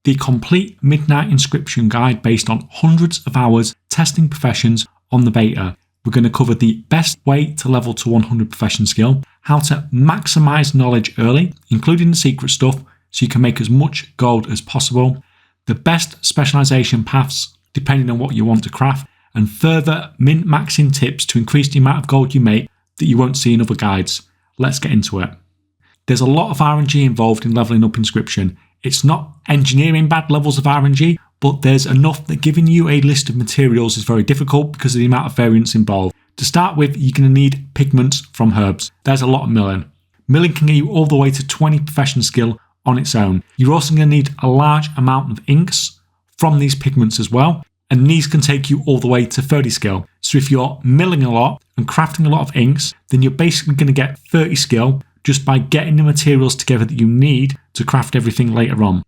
the complete Midnight Inscription guide based on hundreds of hours testing professions on the beta. We're going to cover the best way to level to 100 profession skill, how to maximize knowledge early, including the secret stuff, so you can make as much gold as possible, the best specialization paths depending on what you want to craft, and further min-maxing tips to increase the amount of gold you make that you won't see in other guides. Let's get into it. There's a lot of RNG involved in leveling up Inscription. It's not engineering bad levels of RNG, but there's enough that giving you a list of materials is very difficult because of the amount of variance involved. To start with, you're going to need pigments from herbs. There's a lot of milling. Milling can get you all the way to 20 profession skill on its own. You're also going to need a large amount of inks from these pigments as well, and these can take you all the way to 30 skill. So if you're milling a lot and crafting a lot of inks, then you're basically going to get 30 skill just by getting the materials together that you need to craft everything later on.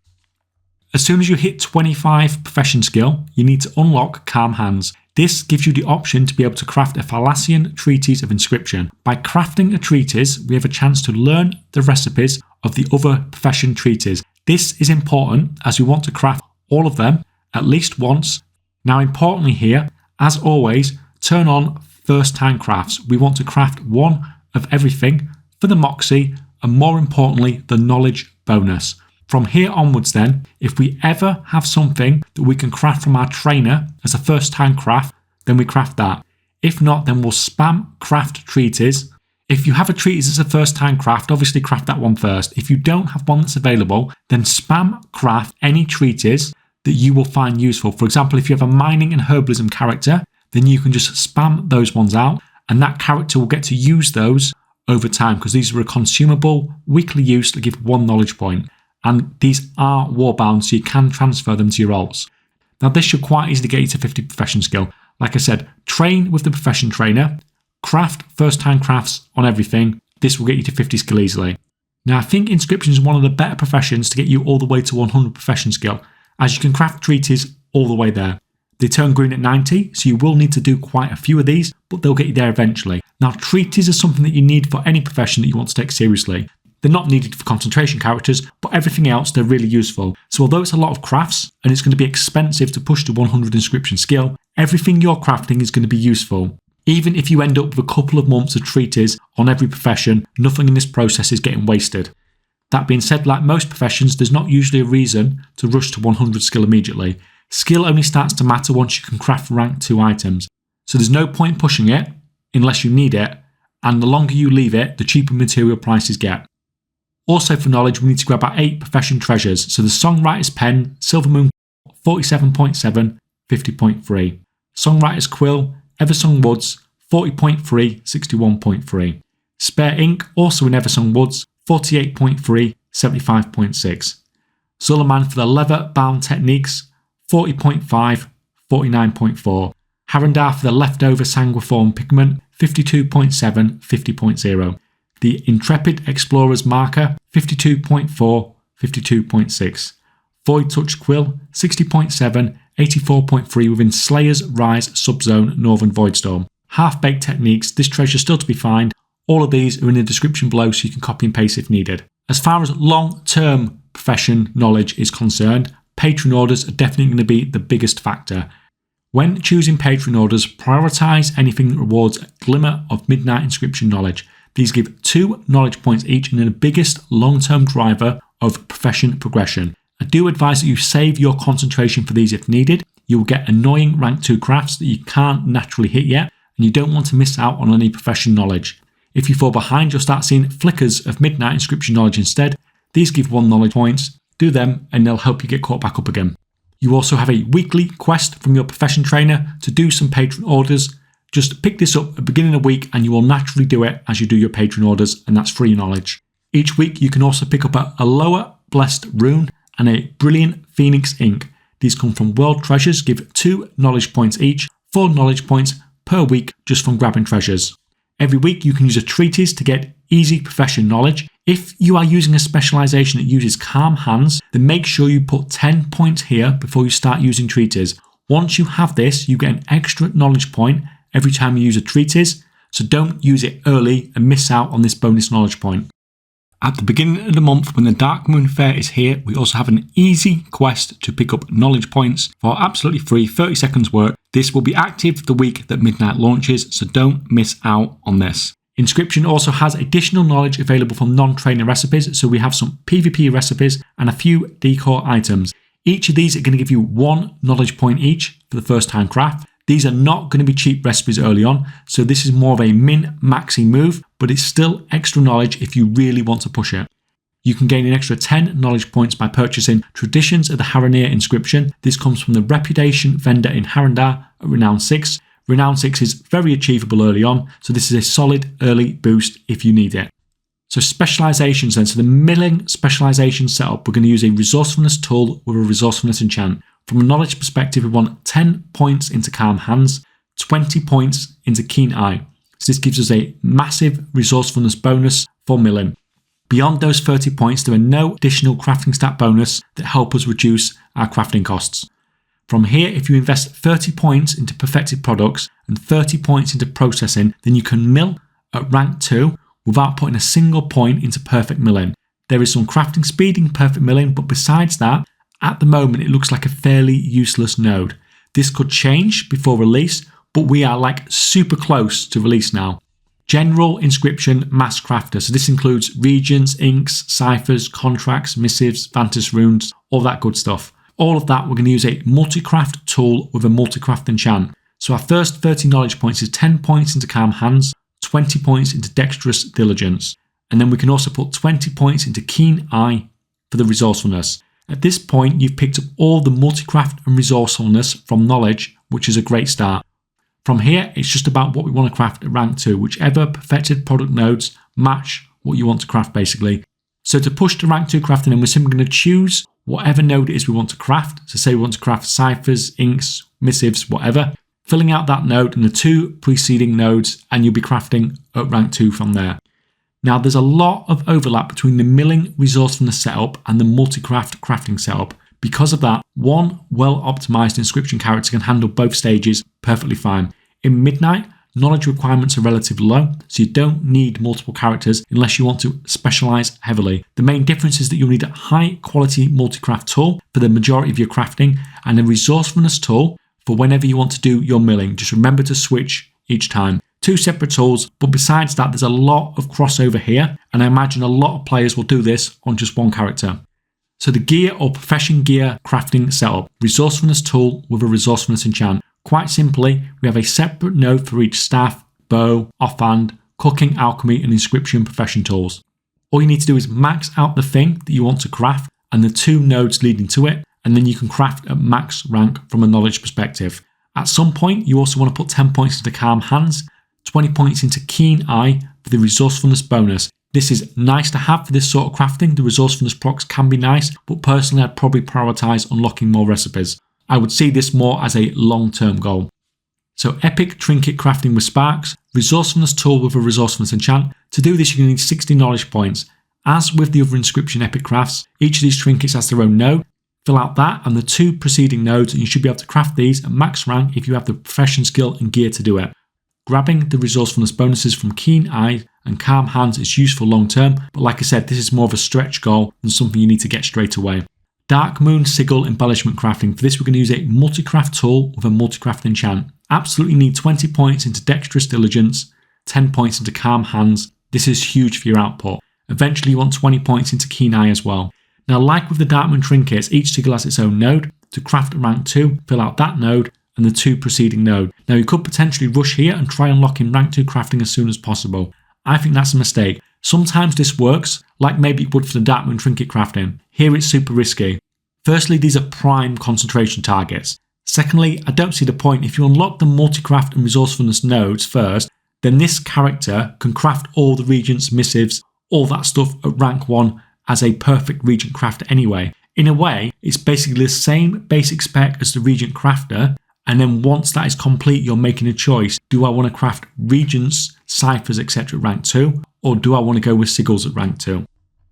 As soon as you hit 25 profession skill, you need to unlock Calm Hands. This gives you the option to be able to craft a Thalassian treatise of inscription. By crafting a treatise, we have a chance to learn the recipes of the other profession treatises. This is important as we want to craft all of them at least once. Now importantly here, as always, turn on first time crafts. We want to craft one of everything for the Moxie, and more importantly, the knowledge bonus. From here onwards then, if we ever have something that we can craft from our trainer as a first time craft, then we craft that. If not, then we'll spam craft treatise. If you have a treatise as a first time craft, obviously craft that one first. If you don't have one that's available, then spam craft any treatise that you will find useful. For example, if you have a mining and herbalism character, then you can just spam those ones out, and that character will get to use those over time because these are a consumable weekly use that give 1 knowledge point. And these are warbound, so you can transfer them to your alts. Now this should quite easily get you to 50 profession skill. Like I said, train with the profession trainer, craft first time crafts on everything. This will get you to 50 skill easily. Now I think Inscription is one of the better professions to get you all the way to 100 profession skill, as you can craft treaties all the way there. They turn green at 90, so you will need to do quite a few of these, but they'll get you there eventually. Now treaties are something that you need for any profession that you want to take seriously. They're not needed for concentration characters, but everything else they're really useful. So although it's a lot of crafts, and it's going to be expensive to push to 100 Inscription skill, everything you're crafting is going to be useful. Even if you end up with a couple of months of treaties on every profession, nothing in this process is getting wasted. That being said, like most professions, there's not usually a reason to rush to 100 skill immediately. Skill only starts to matter once you can craft rank 2 items. So there's no point pushing it unless you need it, and the longer you leave it, the cheaper material prices get. Also for knowledge, we need to grab our 8 profession treasures. So the Songwriter's Pen, Silver Moon 47.7, 50.3. Songwriter's Quill, Eversong Woods 40.3, 61.3. Spare Ink, also in Eversong Woods 48.3, 75.6. Suleiman for the leather bound techniques 40.5, 49.4. Harandar for the leftover sanguiform pigment 52.7, 50.0. The Intrepid Explorer's Marker 52.4, 52.6. Void Touch Quill 60.7, 84.3 within Slayer's Rise subzone Northern Voidstorm. Half-baked techniques, this treasure still to be found. All of these are in the description below so you can copy and paste if needed. As far as long-term profession knowledge is concerned, Patreon orders are definitely going to be the biggest factor. When choosing Patreon orders, prioritise anything that rewards a glimmer of Midnight Inscription knowledge. These give 2 knowledge points each and are the biggest long-term driver of profession progression. I do advise that you save your concentration for these if needed. You will get annoying rank 2 crafts that you can't naturally hit yet, and you don't want to miss out on any profession knowledge. If you fall behind, you'll start seeing flickers of Midnight Inscription knowledge instead. These give 1 knowledge points. Do them and they'll help you get caught back up again. You also have a weekly quest from your profession trainer to do some Patreon orders. Just pick this up at the beginning of the week and you will naturally do it as you do your Patreon orders, and that's free knowledge. Each week you can also pick up a lower blessed rune and a brilliant phoenix ink. These come from world treasures, give 2 knowledge points each, 4 knowledge points per week just from grabbing treasures. Every week you can use a treatise to get easy profession knowledge. If you are using a specialization that uses Calm Hands, then make sure you put 10 points here before you start using treatise. Once you have this, you get an extra knowledge point every time you use a treatise, so don't use it early and miss out on this bonus knowledge point. At the beginning of the month, when the Darkmoon fair is here, we also have an easy quest to pick up knowledge points for absolutely free 30 seconds work. This will be active the week that Midnight launches, so don't miss out on this. Inscription also has additional knowledge available from non-trainer recipes, so we have some PvP recipes and a few decor items. Each of these are going to give you 1 knowledge point each for the first time craft. These are not going to be cheap recipes early on, so this is more of a min-maxi move, but it's still extra knowledge if you really want to push it. You can gain an extra 10 knowledge points by purchasing Traditions of the Haranir Inscription. This comes from the Reputation vendor in Harandar at Renown 6. Renown 6 is very achievable early on, so this is a solid early boost if you need it. So specializations then, so the milling specialization setup, we're going to use a resourcefulness tool with a resourcefulness enchant. From a knowledge perspective, we want 10 points into Calm Hands, 20 points into Keen Eye. So this gives us a massive resourcefulness bonus for milling. Beyond those 30 points, there are no additional crafting stat bonus that help us reduce our crafting costs. From here, if you invest 30 points into perfected products and 30 points into processing, then you can mill at rank 2 without putting a single point into perfect milling. There is some crafting speed in perfect milling, but besides that, at the moment, it looks like a fairly useless node. This could change before release, but we are like super close to release now. General Inscription Mass Crafter. So this includes regions, inks, ciphers, contracts, missives, Vantis runes, all that good stuff. All of that, we're going to use a multi-craft tool with a multi-craft enchant. So our first 30 knowledge points is 10 points into Calm Hands, 20 points into Dexterous Diligence. And then we can also put 20 points into Keen Eye for the resourcefulness. At this point, you've picked up all the multi-craft and resourcefulness from knowledge, which is a great start. From here, it's just about what we want to craft at rank 2, whichever perfected product nodes match what you want to craft basically. So to push to rank 2 crafting, then we're simply going to choose whatever node it is we want to craft. So say we want to craft ciphers, inks, missives, whatever. Filling out that node and the 2 preceding nodes, and you'll be crafting at rank 2 from there. Now, there's a lot of overlap between the milling resourcefulness setup and the multi-craft crafting setup. Because of that, one well-optimized inscription character can handle both stages perfectly fine. In Midnight, knowledge requirements are relatively low, so you don't need multiple characters unless you want to specialize heavily. The main difference is that you'll need a high-quality multi-craft tool for the majority of your crafting and a resourcefulness tool for whenever you want to do your milling. Just remember to switch each time. 2 separate tools, but besides that, there's a lot of crossover here, and I imagine a lot of players will do this on just one character. So the gear or profession gear crafting setup, resourcefulness tool with a resourcefulness enchant. Quite simply, we have a separate node for each staff, bow, offhand, cooking, alchemy, and inscription profession tools. All you need to do is max out the thing that you want to craft and the 2 nodes leading to it, and then you can craft at max rank from a knowledge perspective. At some point, you also want to put 10 points into Calm Hands, 20 points into Keen Eye for the resourcefulness bonus. This is nice to have for this sort of crafting. The resourcefulness procs can be nice, but personally I'd probably prioritise unlocking more recipes. I would see this more as a long-term goal. So epic trinket crafting with sparks, resourcefulness tool with a resourcefulness enchant. To do this, you're going to need 60 knowledge points. As with the other inscription epic crafts, each of these trinkets has their own node. Fill out that and the 2 preceding nodes, and you should be able to craft these at max rank if you have the profession skill and gear to do it. Grabbing the resourcefulness bonuses from Keen Eye and Calm Hands is useful long term, but like I said, this is more of a stretch goal than something you need to get straight away. Darkmoon Sigil Embellishment crafting. For this, we're going to use a multi-craft tool with a multi-craft enchant. Absolutely need 20 points into Dexterous Diligence, 10 points into Calm Hands. This is huge for your output. Eventually, you want 20 points into Keen Eye as well. Now, like with the Darkmoon trinkets, each sigil has its own node. To craft at rank 2, fill out that node and the 2 preceding node. Now, you could potentially rush here and try unlocking rank 2 crafting as soon as possible. I think that's a mistake. Sometimes this works, like maybe it would for the Darkmoon trinket crafting. Here it's super risky. Firstly, these are prime concentration targets. Secondly, I don't see the point. If you unlock the multi-craft and resourcefulness nodes first, then this character can craft all the regents, missives, all that stuff at rank 1 as a perfect regent crafter anyway. In a way, it's basically the same basic spec as the regent crafter, and then once that is complete, you're making a choice. Do I want to craft regents, ciphers, etc. at rank 2, or do I want to go with sigils at rank 2?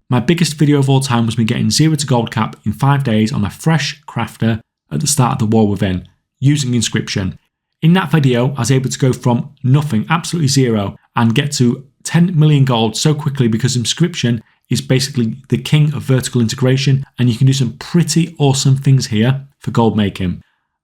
My biggest video of all time was me getting 0 to gold cap in 5 days on a fresh crafter at the start of the War Within, using Inscription. In that video, I was able to go from nothing, absolutely 0, and get to 10 million gold so quickly because Inscription is basically the king of vertical integration, and you can do some pretty awesome things here for gold making.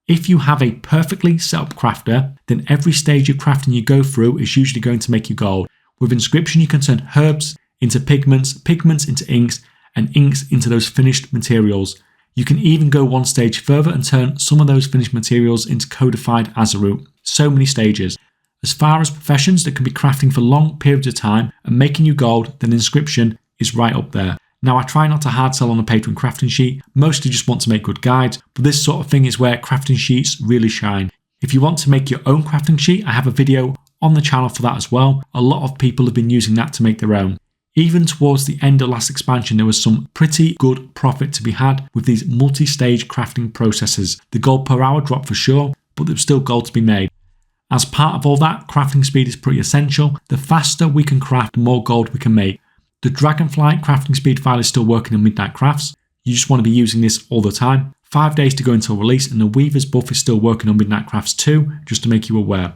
If you have a perfectly set up crafter, then every stage of crafting you go through is usually going to make you gold. With Inscription, you can turn herbs into pigments, pigments into inks, and inks into those finished materials. You can even go one stage further and turn some of those finished materials into codified azurite. So many stages. As far as professions that can be crafting for long periods of time and making you gold, then Inscription is right up there. Now, I try not to hard sell on a Patreon crafting sheet, mostly just want to make good guides, but this sort of thing is where crafting sheets really shine. If you want to make your own crafting sheet, I have a video on the channel for that as well. A lot of people have been using that to make their own. Even towards the end of last expansion, there was some pretty good profit to be had with these multi-stage crafting processes. The gold per hour dropped for sure, but there was still gold to be made. As part of all that, crafting speed is pretty essential. The faster we can craft, the more gold we can make. The Dragonfly crafting speed file is still working on Midnight Crafts. You just want to be using this all the time. 5 days to go until release, and the Weaver's buff is still working on Midnight Crafts 2, just to make you aware.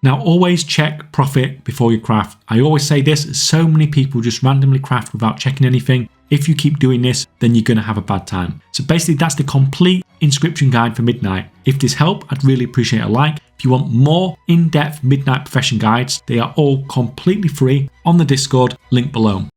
Now, always check profit before you craft. I always say this, so many people just randomly craft without checking anything. If you keep doing this, then you're going to have a bad time. So basically, that's the complete Inscription guide for Midnight. If this helped, I'd really appreciate a like. If you want more in-depth Midnight profession guides, they are all completely free on the Discord, link below.